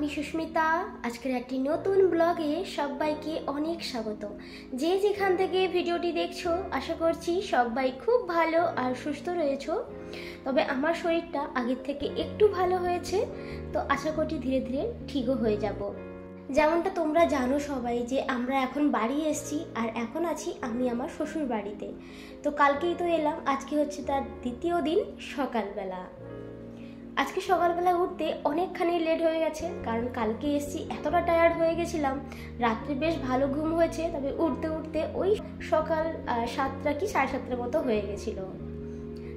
আমি সুস্মিতা। আজকের একটি নতুন ব্লগে সবাইকে অনেক স্বাগত। যে যেখান থেকে ভিডিওটি দেখছো আশা করছি সবাই খুব ভালো আর সুস্থ রয়েছো। তবে আমার শরীরটা আগের থেকে একটু ভালো হয়েছে, তো আশা করছি ধীরে ধীরে ঠিকও হয়ে যাব। যেমনটা তোমরা জানো সবাই যে আমরা এখন বাড়ি এসেছি আর এখন আছি আমি আমার শ্বশুর বাড়িতে। তো কালকেই তো এলাম, আজকে হচ্ছে তার দ্বিতীয় দিন সকালবেলা। আজকে সকালবেলা উঠতে অনেকখানি লেট হয়ে গেছে, কারণ কালকে এসেছি এতটা টায়ার্ড হয়ে গেছিলাম। রাত্রে বেশ ভালো ঘুম হয়েছে, তবে উঠতে উঠতে ওই সকাল 7টা কি 7:30টার মতো হয়ে গেছিল।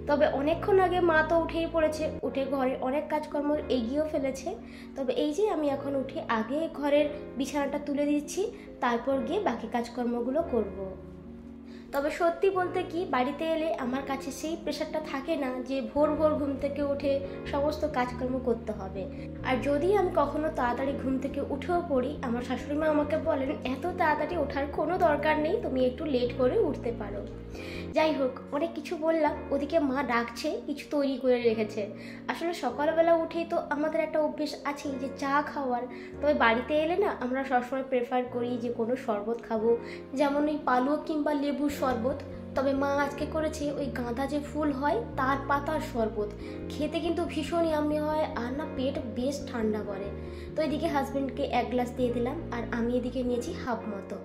তবে অনেকক্ষণ আগে মা তো উঠেই পড়েছে, উঠে ঘরে অনেক কাজকর্ম এগিয়েও ফেলেছে। তবে এই যে আমি এখন উঠে আগে ঘরের বিছানাটা তুলে দিচ্ছি, তারপর গিয়ে বাকি কাজকর্মগুলো করব। তবে সত্যি বলতে কি, বাড়িতে এলে আমার কাছে সেই প্রেশারটা থাকে না যে ভোর ভোর ঘুম থেকে উঠে সমস্ত কাজকর্ম করতে হবে। আর যদি আমি কখনো তাড়াতাড়ি ঘুম থেকে উঠেও পড়ি, আমার শাশুড়ি মা আমাকে বলেন এত তাড়াতাড়ি ওঠার কোনো দরকার নেই, তুমি একটু লেট করে উঠতে পারো। যাই হোক, অনেক কিছু বললাম, ওদিকে মা ডাকছে, কিছু তৈরি করে রেখেছে। আসলে সকালবেলা উঠেই তো আমাদের একটা অভ্যেস আছে যে চা খাওয়ার। তবে বাড়িতে এলে না আমরা সবসময় প্রেফার করি যে কোনো শরবত খাবো, যেমন ওই পালুয়া কিংবা লেবুর শরবত। তবে মা আজকে করেছে ওই গাঁদা যে ফুল হয় তার পাতার শরবত। খেতে কিন্তু ভীষণ ইয়াম্মি হয়, আর না পেট বেশ ঠান্ডা করে। তো এদিকে হাজব্যান্ডকে 1 গ্লাস দিয়ে দিলাম, আর আমি এদিকে নিয়েছি হাফ মতো।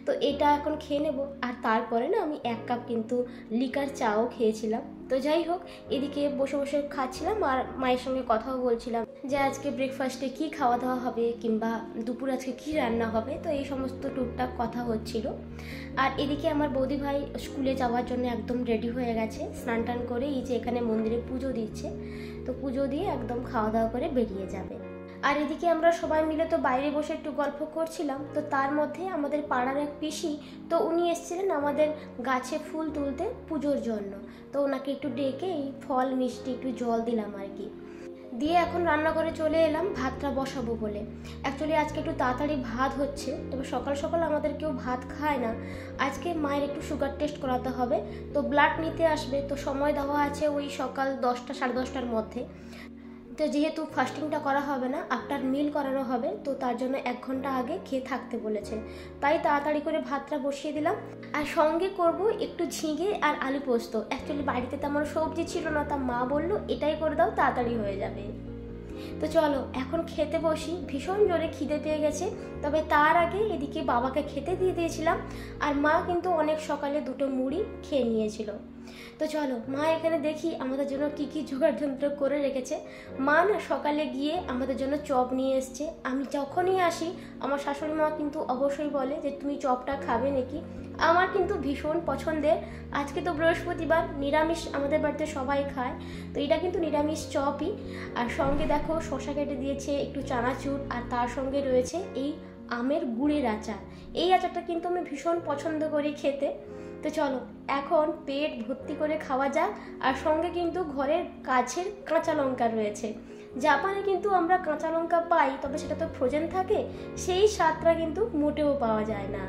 তো এটা এখন খেয়ে নেব, আর তারপরে না আমি 1 কাপ কিন্তু লিকার চাও খেয়েছিলাম। তো যাই হোক, এদিকে বসে বসে খাচ্ছিলাম আর মায়ের সঙ্গে কথাও বলছিলাম যে আজকে ব্রেকফাস্টে কি খাওয়া দাওয়া হবে, কিংবা দুপুর আজকে কি রান্না হবে। তো এই সমস্ত টুকটাক কথা হচ্ছিল। আর এদিকে আমার বৌদি ভাই স্কুলে যাওয়ার জন্য একদম রেডি হয়ে গেছে, স্নান টান করে এই যে এখানে মন্দিরে পুজো দিচ্ছে। তো পুজো দিয়ে একদম খাওয়া দাওয়া করে বেরিয়ে যাবে। আর এদিকে আমরা সবাই মিলে তো বাইরে বসে একটু গল্প করছিলাম। তো তার মধ্যে আমাদের পাড়ার এক পিসি, তো উনি এসেছিলেন আমাদের গাছে ফুল তুলতে পুজোর জন্য। তো ওনাকে একটু ডেকে এই ফল মিষ্টি একটু জল দিলাম আর কি, দিয়ে এখন রান্নাঘরে চলে এলাম ভাতটা বসাবো বলে। অ্যাকচুয়ালি আজকে একটু তাড়াতাড়ি ভাত হচ্ছে, তবে সকাল সকাল আমাদের কেউ ভাত খায় না। আজকে মায়ের একটু সুগার টেস্ট করাতে হবে, তো ব্লাড নিতে আসবে। তো সময় দেওয়া আছে ওই সকাল 10টা 10:30টার মধ্যে। তো যেহেতু ফাস্টিংটা করা হবে না, আফটার মিল করানো হবে, তো তার জন্য 1 ঘন্টা আগে খেয়ে থাকতে বলেছে। তাই তাড়াতাড়ি করে ভাতটা বসিয়ে দিলাম। আর সঙ্গে করব একটু ঝিঙে আর আলু পোস্ত। অ্যাকচুয়ালি বাড়িতে তেমন সবজি ছিল না, তা মা বললো এটাই করে দাও, তাড়াতাড়ি হয়ে যাবে। তো চলো এখন খেতে বসি, ভীষণ জোরে খিদে পেয়ে গেছে। তবে তার আগে এদিকে বাবাকে খেতে দিয়ে দিয়েছিলাম, আর মা কিন্তু অনেক সকালে 2টো মুড়ি খেয়ে নিয়েছিল। তো চলো মা এখানে দেখি আমাদের জন্য কি কি জোগাড় যন্ত্র করে রেখেছে। মা না সকালে গিয়ে আমাদের জন্য চপ নিয়ে এসছে। আমি যখনই আসি আমার শাশুড়ি মা কিন্তু অবশ্যই বলে যে তুমি চপটা খাবে নাকি। আমার কিন্তু ভীষণ পছন্দের। আজকে তো বৃহস্পতিবার, নিরামিষ আমাদের বাড়িতে সবাই খায়, তো এটা কিন্তু নিরামিষ চপই। আর সঙ্গে দেখো শসা কেটে দিয়েছে, একটু চানাচুর, আর তার সঙ্গে রয়েছে এই আমের গুড়ের আচার। এই আচারটা কিন্তু আমি ভীষণ পছন্দ করি খেতে। তো চলো এখন পেট ভর্তি করে খাওয়া যাক। আর সঙ্গে কিন্তু ঘরের কাছের কাঁচা লঙ্কা রয়েছে। জাপানে কিন্তু আমরা কাঁচা লঙ্কা পাই, তবে সেটা তো ফ্রোজেন থাকে, সেই স্বাদটা কিন্তু মোটেও পাওয়া যায় না।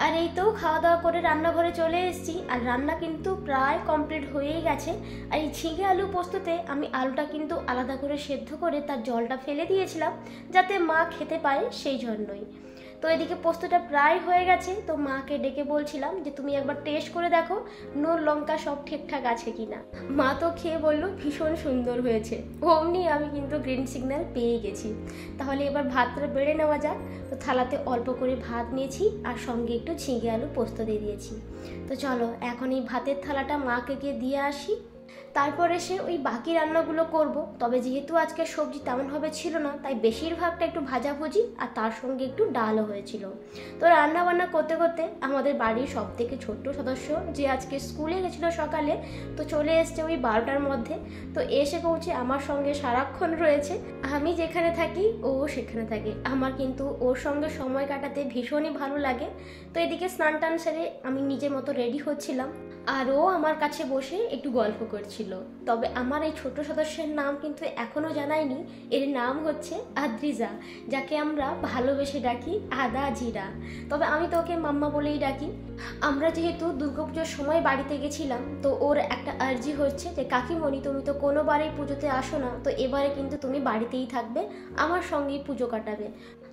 আর এই তো খাওয়া দাওয়া করে রান্নাঘরে চলে এসেছি, আর রান্না কিন্তু প্রায় কমপ্লিট হয়েই গেছে। আর এই ঝিঙে আলু পোস্ততে আমি আলুটা কিন্তু আলাদা করে সেদ্ধ করে তার জলটা ফেলে দিয়েছিলাম, যাতে মা খেতে পারে, সেই জন্যই। তো এদিকে পোস্তটা প্রায় হয়ে গেছে, তো মাকে ডেকে বলছিলাম যে তুমি একবার টেস্ট করে দেখো নুন লঙ্কা সব ঠিকঠাক আছে কিনা। মা তো খেয়ে বললো ভীষণ সুন্দর হয়েছে। অমনি আমি কিন্তু গ্রিন সিগন্যাল পেয়ে গেছি। তাহলে এবার ভাতটা বেড়ে নেওয়া যাক। তো থালাতে অল্প করে ভাত নিয়েছি, আর সঙ্গে একটু ঝিঙে আলু পোস্ত দিয়ে দিয়েছি। তো চলো এখন এই ভাতের থালাটা মাকে গিয়ে দিয়ে আসি, তারপর এসে ওই বাকি রান্নাগুলো করব। তবে যেহেতু আজকে সবজি তেমনভাবে ছিল না, তাই বেশিরভাগটা একটু ভাজাভুজি আর তার সঙ্গে একটু ডালও হয়েছিল। তো রান্না বান্না করতে করতে আমাদের বাড়ির সব থেকে ছোট্ট সদস্য যে আজকে স্কুলে গেছিলো সকালে, তো চলে এসছে ওই 12টার মধ্যে। তো এসে পৌঁছে আমার সঙ্গে সারাক্ষণ রয়েছে। আমি যেখানে থাকি ও সেখানে থাকে, আমার কিন্তু ওর সঙ্গে সময় কাটাতে ভীষণই ভালো লাগে। তো এদিকে স্নান টান সেরে আমি নিজের মতো রেডি হচ্ছিলাম, আর ও আমার কাছে বসে একটু গল্প করছিল। ছিল। তবে আমার এই ছোট সদস্যের নাম কিন্তু এখনও জানাইনি। এর নাম হচ্ছে আদ্রিজা, যাকে আমরা ভালোবেসে ডাকি আদা জিরা। তবে আমি তো ওকে মাম্মা বলেই ডাকি। আমরা যেহেতু দুর্গাপুজোর সময় বাড়িতে গেছিলাম, তো ওর একটা আর্জি হচ্ছে যে কাকিমণি তুমি তো কোনোবারেই পুজোতে আসো না, তো এবারে কিন্তু তুমি বাড়িতেই থাকবে, আমার সঙ্গেই পুজো কাটাবে।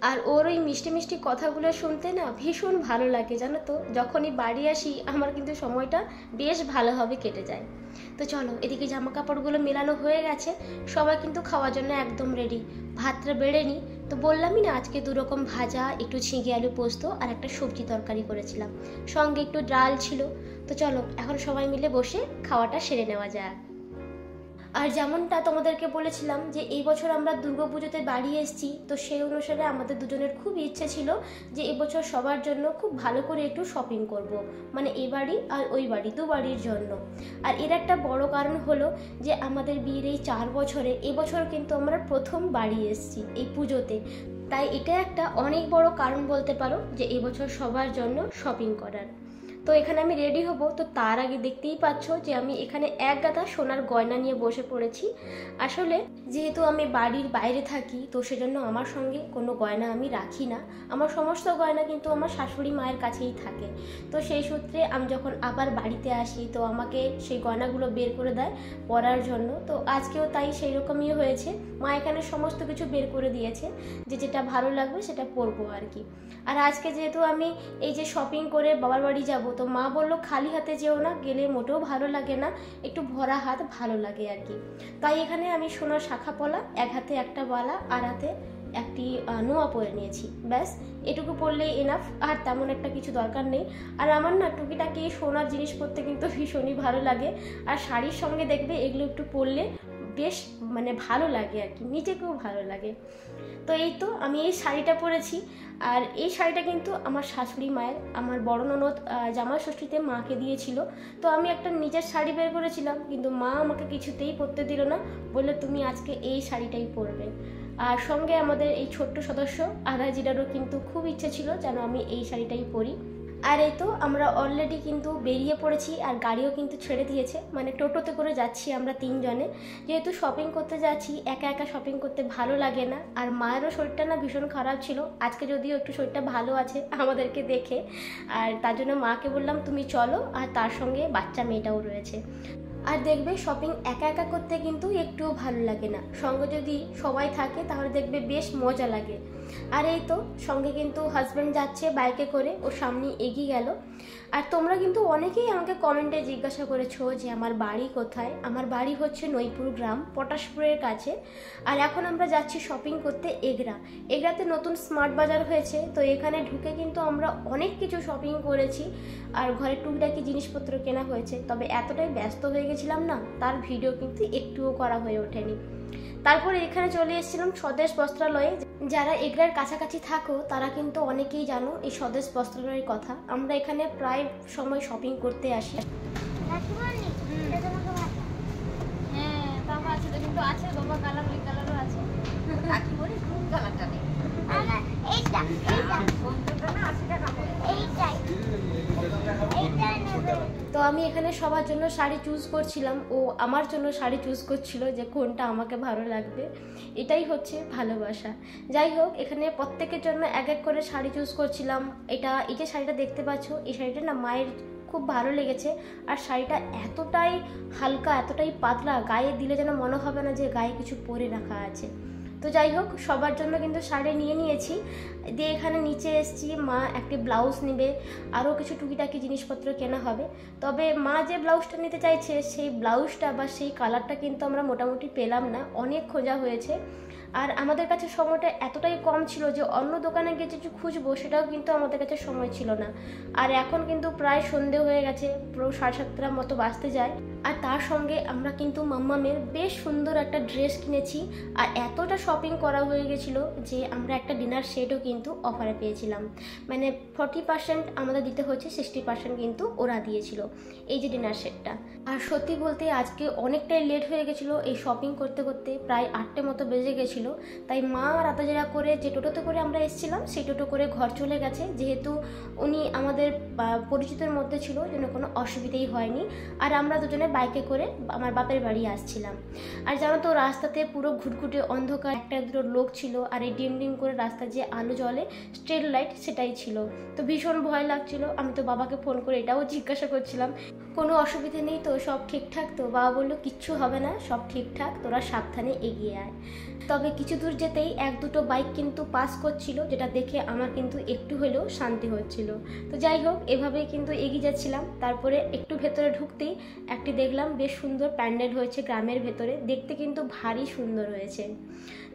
আর ওর ওই মিষ্টি মিষ্টি কথাগুলো শুনতে না ভীষণ ভালো লাগে জানো তো। যখনই বাড়ি আসি আমার কিন্তু সময়টা বেশ ভালোভাবে কেটে যায়। তো চলো, এদিকে জামা কাপড়গুলো মেলানো হয়ে গেছে, সবাই কিন্তু খাওয়ার জন্য একদম রেডি। ভাতটা বেড়ে নিই। তো বললামই না আজকে দুরকম ভাজা, একটু ঝিঙে আলু পোস্ত আর একটা সবজি তরকারি করেছিলাম, সঙ্গে একটু ডাল ছিল। তো চলো এখন সবাই মিলে বসে খাওয়াটা সেরে নেওয়া যাক। আর যেমনটা তোমাদেরকে বলেছিলাম যে এই বছর আমরা দুর্গাপুজোতে বাড়ি এসেছি, তো সেই অনুসারে আমাদের দুজনের খুব ইচ্ছে ছিল যে এবছর সবার জন্য খুব ভালো করে একটু শপিং করব, মানে এই বাড়ি আর ওই বাড়ি, দু বাড়ির জন্য। আর এর একটা বড় কারণ হলো যে আমাদের বিয়ের এই 4 বছরে এবছর কিন্তু আমরা প্রথম বাড়ি এসেছি এই পুজোতে। তাই এটা একটা অনেক বড় কারণ বলতে পারো যে এবছর সবার জন্য শপিং করার। তো এখানে আমি রেডি হব, তো তার আগে দেখতেই পাচ্ছ যে আমি এখানে এক গাদা সোনার গয়না নিয়ে বসে পড়েছি। আসলে যেহেতু আমি বাড়ির বাইরে থাকি, তো সেজন্য আমার সঙ্গে কোনো গয়না আমি রাখি না। আমার সমস্ত গয়না কিন্তু আমার শাশুড়ি মায়ের কাছেই থাকে। তো সেই সূত্রে আমি যখন আবার বাড়িতে আসি, তো আমাকে সেই গয়নাগুলো বের করে দেয় পরার জন্য। তো আজকেও তাই সেই রকমই হয়েছে, মা এখানে সমস্ত কিছু বের করে দিয়েছে যে যেটা ভালো লাগবে সেটা পরবো আর কি। আর আজকে যেহেতু আমি এই যে শপিং করে বাবার বাড়ি যাব, তো মা বললো খালি হাতে যেও না, গেলে মোটেও ভালো লাগে না, একটু ভরা হাত ভালো লাগে আর কি। তাই এখানে আমি সোনার শাখা পলা, এক হাতে একটা বালা আর হাতে একটি নোয়া পরে নিয়েছি, ব্যাস এটুকু পরলেই এনাফ, আর তেমন একটা কিছু দরকার নেই। আর আমার না টুকিটাকি সোনার জিনিস পরতে কিন্তু ভীষণই ভালো লাগে। আর শাড়ির সঙ্গে দেখবে এগুলো একটু পরলে বেশ মানে ভালো লাগে আর কি, নিজেকেও ভালো লাগে। তো এই তো আমি এই শাড়িটা পরেছি। আর এই শাড়িটা কিন্তু আমার শাশুড়ি মায়ের, আমার বড় ননদ জামাই ষষ্ঠীতে মাকে দিয়েছিল। তো আমি একটা নিজের শাড়ি বের করেছিলাম, কিন্তু মা আমাকে কিছুতেই পরতে দিল না, বললো তুমি আজকে এই শাড়িটাই পরবে। আর সঙ্গে আমাদের এই ছোট্ট সদস্য আদা জিরারও কিন্তু খুব ইচ্ছে ছিল যেন আমি এই শাড়িটাই পরি। আর এই তো আমরা অলরেডি কিন্তু বেরিয়ে পড়েছি, আর গাড়িও কিন্তু ছেড়ে দিয়েছে, মানে টোটোতে করে যাচ্ছি আমরা 3 জনে। যেহেতু শপিং করতে যাচ্ছি, একা একা শপিং করতে ভালো লাগে না। আর মায়েরও শরীরটা না ভীষণ খারাপ ছিল, আজকে যদিও একটু শরীরটা ভালো আছে আমাদেরকে দেখে। আর তার জন্য মাকে বললাম তুমি চলো, আর তার সঙ্গে বাচ্চা মেয়েটাও রয়েছে। আর দেখবে শপিং একা একা করতে কিন্তু একটুও ভালো লাগে না, সঙ্গে যদি সবাই থাকে তাহলে দেখবে বেশ মজা লাগে। আর এই তো সঙ্গে কিন্তু হাজব্যান্ড যাচ্ছে বাইকে করে, ও সামনে এগিয়ে গেল। আর তোমরা কিন্তু অনেকেই আমাকে কমেন্টে জিজ্ঞাসা করেছো যে আমার বাড়ি কোথায়। আমার বাড়ি হচ্ছে নইপুর গ্রাম, পটাশপুরের কাছে। আর এখন আমরা যাচ্ছি শপিং করতে এগরা। এগরাতে নতুন স্মার্ট বাজার হয়েছে, তো এখানে ঢুকে কিন্তু আমরা অনেক কিছু শপিং করেছি, আর ঘরে টুকটাকি জিনিসপত্র কেনা হয়েছে। তবে এতটাই ব্যস্ত হয়ে গেছিলাম না, তার ভিডিও কিন্তু একটুও করা হয়ে ওঠেনি। তারপরে এখানে চলে এসেছিলাম স্বদেশ বস্ত্রালয়ে। যারা এগরার কাছাকাছি থাকো তারা কিন্তু অনেকেই জানো এই স্বদেশ বস্ত্রালয়ের কথা। আমরা এখানে প্রায় সময় শপিং করতে আসি। হ্যাঁ বাবা আছে, কিন্তু আছে বাবা কালার, ওই কালারও আছে। কাকি বলি কোন কালারটা নেই? এইটা এইটা কোনটা না 80 টাকা করে। এইটাই এইটাই নেবে। তো আমি এখানে সবার জন্য শাড়ি চুজ করছিলাম, ও আমার জন্য শাড়ি চুজ করছিল যে কোনটা আমাকে ভালো লাগবে। এটাই হচ্ছে ভালোবাসা। যাই হোক, এখানে প্রত্যেকের জন্য এক এক করে শাড়ি চুজ করছিলাম। এই যে শাড়িটা দেখতে পাচ্ছ, এই শাড়িটা না মায়ের খুব ভালো লেগেছে। আর শাড়িটা এতটাই হালকা, এতটাই পাতলা, গায়ে দিলে যেন মনে হবে না যে গায়ে কিছু পরে রাখা আছে। তো যাই হোক, সবার জন্য কিন্তু শাড়ি নিয়ে নিয়েছি। দিয়ে এখানে নিচে এসেছি, মা একটি ব্লাউজ নেবে, আরও কিছু টুকিটাকি জিনিসপত্র কেনা হবে। তবে মা যে ব্লাউজটা নিতে চাইছে সেই ব্লাউজটা বা সেই কালারটা কিন্তু আমরা মোটামুটি পেলাম না, অনেক খোঁজা হয়েছে। আর আমাদের কাছে সময়টা এতটাই কম ছিল যে অন্য দোকানে গিয়ে কিছু খুঁজবো সেটাও কিন্তু আমাদের কাছে সময় ছিল না। আর এখন কিন্তু প্রায় সন্ধে হয়ে গেছে, পুরো 7:30 মতো বাজতে যায়। আর তার সঙ্গে আমরা কিন্তু মাম্মামের বেশ সুন্দর একটা ড্রেস কিনেছি। আর এতটা শপিং করা হয়ে গেছিলো যে আমরা একটা ডিনার সেটও কিন্তু অফারে পেয়েছিলাম, মানে 40% আমাদের দিতে হচ্ছে, 60% কিন্তু ওরা দিয়েছিল এই যে ডিনার সেটটা। আর সত্যি বলতে আজকে অনেকটাই লেট হয়ে গেছিলো এই শপিং করতে করতে, প্রায় 8টে মতো বেজে গেছিলো। তাই মা রাতাজেরা করে যে টোটোতে করে আমরা এসেছিলাম সেই টোটো করে ঘর চলে গেছে, যেহেতু উনি আমাদের পরিচিতের মধ্যে ছিল, যেন কোনো অসুবিধেই হয়নি। আর আমরা দুজনে বাইকে করে আমার বাপের বাড়ি আসছিলাম। আর জানো তো রাস্তাতে পুরো ঘুটঘুটে অন্ধকার, একটা দুটো লোক ছিল, আর এই ডিম ডিম করে রাস্তা যে আলো জ্বলে স্ট্রিট লাইট সেটাই ছিল। তো ভীষণ ভয় লাগছিল। আমি তো বাবাকে ফোন করে এটাও জিজ্ঞাসা করছিলাম কোনো অসুবিধা নেই তো, সব ঠিকঠাক তো? বাবা বললো কিচ্ছু হবে না, সব ঠিকঠাক, তোরা সাবধানে এগিয়ে আয়। তবে কিছু দূর যেতেই এক দুটো বাইক কিন্তু পাস করছিল, যেটা দেখে আমার কিন্তু একটু হলেও শান্তি হচ্ছিল। তো যাই হোক, এভাবেই কিন্তু এগিয়ে যাচ্ছিলাম। তারপরে একটু ভেতরে ঢুকতেই একটি দেখলাম বেশ সুন্দর প্যান্ডেল হয়েছে গ্রামের ভেতরে, দেখতে কিন্তু ভারী সুন্দর হয়েছে।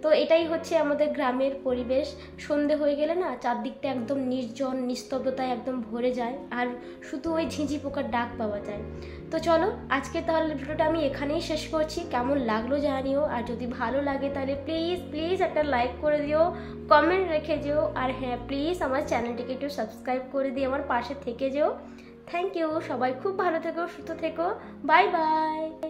তো এটাই হচ্ছে আমাদের গ্রামের পরিবেশ। সন্ধে হয়ে গেলে না চারদিকটা একদম নির্জন, নিস্তব্ধতায় একদম ভরে যায়, আর শুধু ওই ঝিঁঝি পোকার ডাক পাওয়া যায়। তো চলো আজকে তাহলে ভিডিওটা আমি এখানেই শেষ করছি। কেমন লাগলো জানিও, আর যদি ভালো লাগে তাহলে প্লিজ প্লিজ একটা লাইক করে দিও, কমেন্ট রেখে যেও, আর হ্যাঁ প্লিজ আমার চ্যানেলটিকে একটু সাবস্ক্রাইব করে দিয়ে আমার পাশে থেকে যেও। Thank you. সবাই খুব ভালো থেকো, সুস্থ থেকো। Bye by.